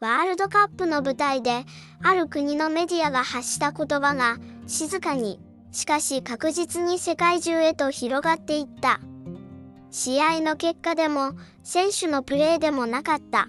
ワールドカップの舞台で、ある国のメディアが発した言葉が、静かに、しかし確実に世界中へと広がっていった。試合の結果でも、選手のプレーでもなかった。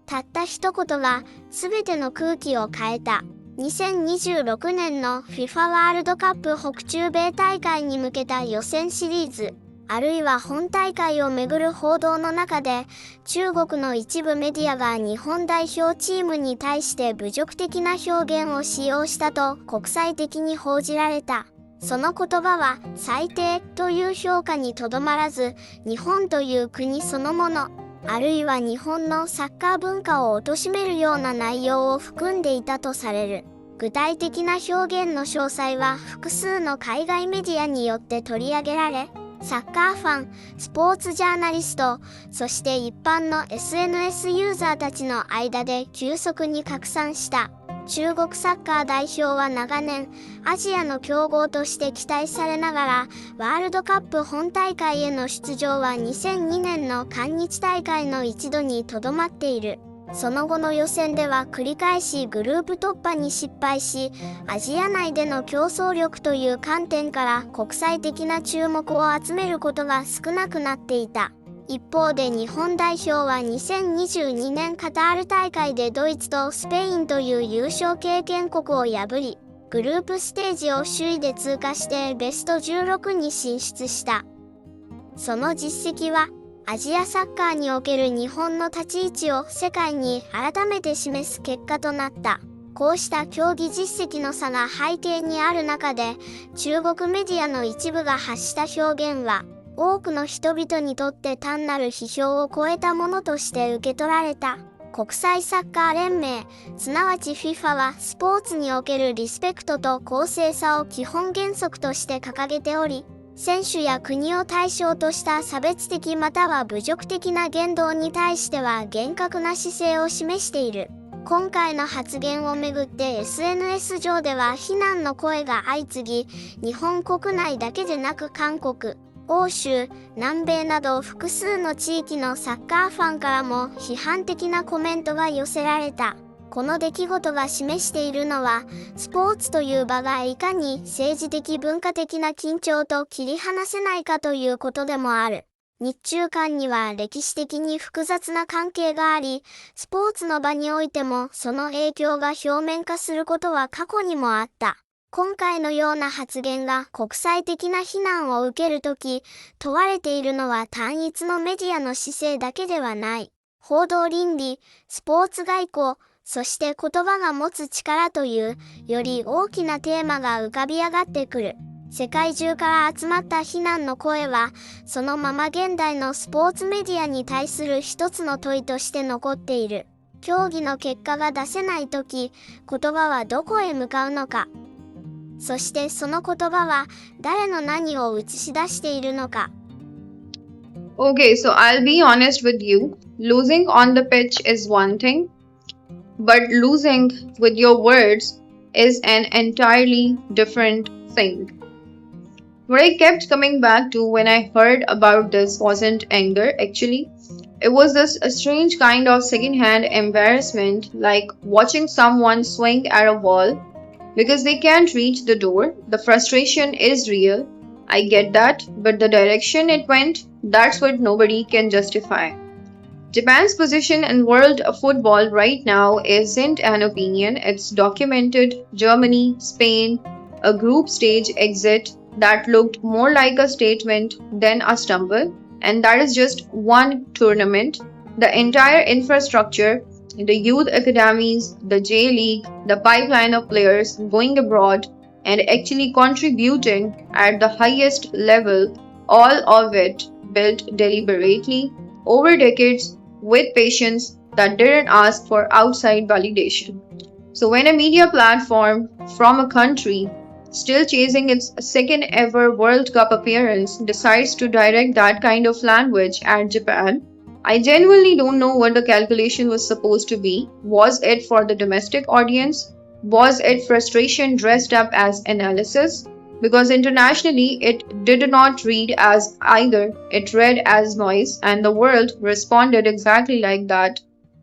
たった一言が、すべての空気を変えた。2026年の FIFA ワールドカップ北中米大会に向けた予選シリーズ、あるいは本大会をめぐる報道の中で、中国の一部メディアが日本代表チームに対して侮辱的な表現を使用したと国際的に報じられた。その言葉は最低という評価にとどまらず、日本という国そのもの、あるいは日本のサッカー文化を貶めるような内容を含んでいたとされる。具体的な表現の詳細は複数の海外メディアによって取り上げられ、サッカーファン、スポーツジャーナリスト、そして一般の SNS ユーザーたちの間で急速に拡散した。中国サッカー代表は長年、アジアの強豪として期待されながら、ワールドカップ本大会への出場は2002年の韓日大会の一度にとどまっている。その後の予選では繰り返しグループ突破に失敗し、アジア内での競争力という観点から国際的な注目を集めることが少なくなっていた。一方で日本代表は2022年カタール大会でドイツとスペインという優勝経験国を破り、グループステージを首位で通過してベスト16に進出した。その実績は、アジアサッカーにおける日本の立ち位置を世界に改めて示す結果となった。こうした競技実績の差が背景にある中で、中国メディアの一部が発した表現は、多くの人々にとって単なる批評を超えたものとして受け取られた。国際サッカー連盟、すなわち FIFA はスポーツにおけるリスペクトと公正さを基本原則として掲げており、選手や国を対象とした差別的または侮辱的な言動に対しては厳格な姿勢を示している。今回の発言をめぐって SNS 上では非難の声が相次ぎ、日本国内だけでなく韓国、欧州、南米など複数の地域のサッカーファンからも批判的なコメントが寄せられた。この出来事が示しているのは、スポーツという場がいかに政治的文化的な緊張と切り離せないかということでもある。日中間には歴史的に複雑な関係があり、スポーツの場においてもその影響が表面化することは過去にもあった。今回のような発言が国際的な非難を受けるとき、問われているのは単一のメディアの姿勢だけではない。報道倫理、スポーツ外交、そして言葉が持つ力という、より大きなテーマが浮かび上がってくる。世界中から集まった非難の声は、そのまま現代のスポーツメディアに対する一つの問いとして残っている。競技の結果が出せないとき、言葉はどこへ向かうのか。そしてその言葉は誰の何を映し出しているのか。Okay, so I'll be honest with you. Losing on the pitch is one thing, but losing with your words is an entirely different thing. What I kept coming back to when I heard about this wasn't anger, actually. It was this a strange kind of secondhand embarrassment, like watching someone swing at a wall because they can't reach the door. The frustration is real. I get that, but the direction it went, that's what nobody can justify. Japan's position in world football right now isn't an opinion, it's documented. Germany, Spain, a group stage exit that looked more like a statement than a stumble, and that is just one tournament. The entire infrastructure, the youth academies, the J League, the pipeline of players going abroad and actually contributing at the highest level, all of it built deliberately over decades with patience that didn't ask for outside validation. So when a media platform from a country still chasing its second ever World Cup appearance decides to direct that kind of language at Japan, I genuinely don't know what the calculation was supposed to be. Was it for the domestic audience? Was it frustration dressed up as analysis? Because internationally it did not read as either, it read as noise, and the world responded exactly like that.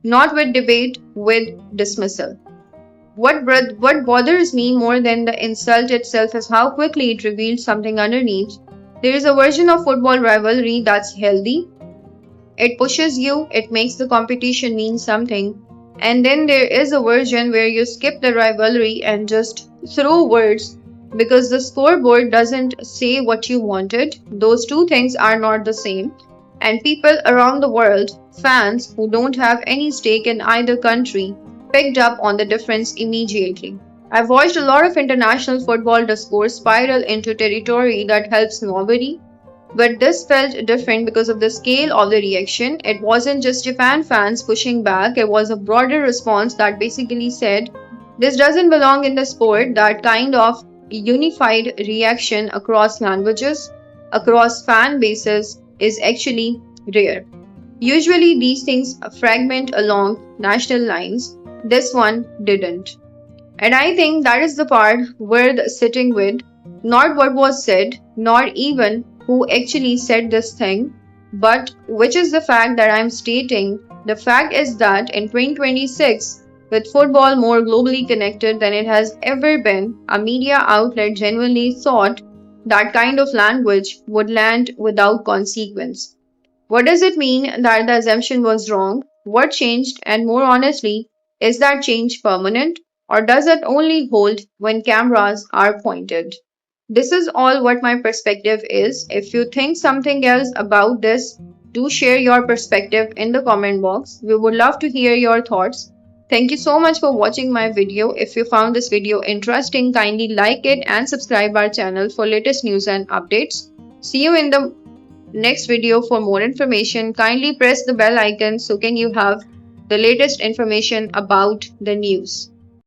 not with debate, with dismissal. What bothers me more than the insult itself is how quickly it reveals something underneath. There is a version of football rivalry that's healthy. It pushes you, it makes the competition mean something. And then there is a version where you skip the rivalry and just throw words because the scoreboard doesn't say what you wanted. Those two things are not the same. And people around the world, fans who don't have any stake in either country, picked up on the difference immediately. I've watched a lot of international football discourse spiral into territory that helps nobody, but this felt different because of the scale of the reaction. It wasn't just Japan fans pushing back, it was a broader response that basically said, this doesn't belong in the sport. That kind of unified reaction across languages, across fan bases, is actually rare. Usually, these things fragment along national lines. This one didn't. And I think that is the part worth sitting with. Not what was said, not even who actually said this thing, but which is the fact that I'm stating. The fact is that in 2026, with football more globally connected than it has ever been, a media outlet genuinely thought that kind of language would land without consequence. What does it mean that the assumption was wrong? What changed? And more honestly, is that change permanent? Or does it only hold when cameras are pointed? This is all what my perspective is. If you think something else about this, do share your perspective in the comment box. We would love to hear your thoughts. Thank you so much for watching my video. If you found this video interesting, kindly like it and subscribe our channel for latest news and updates. See you in the next video for more information. Kindly press the bell icon so can you have the latest information about the news.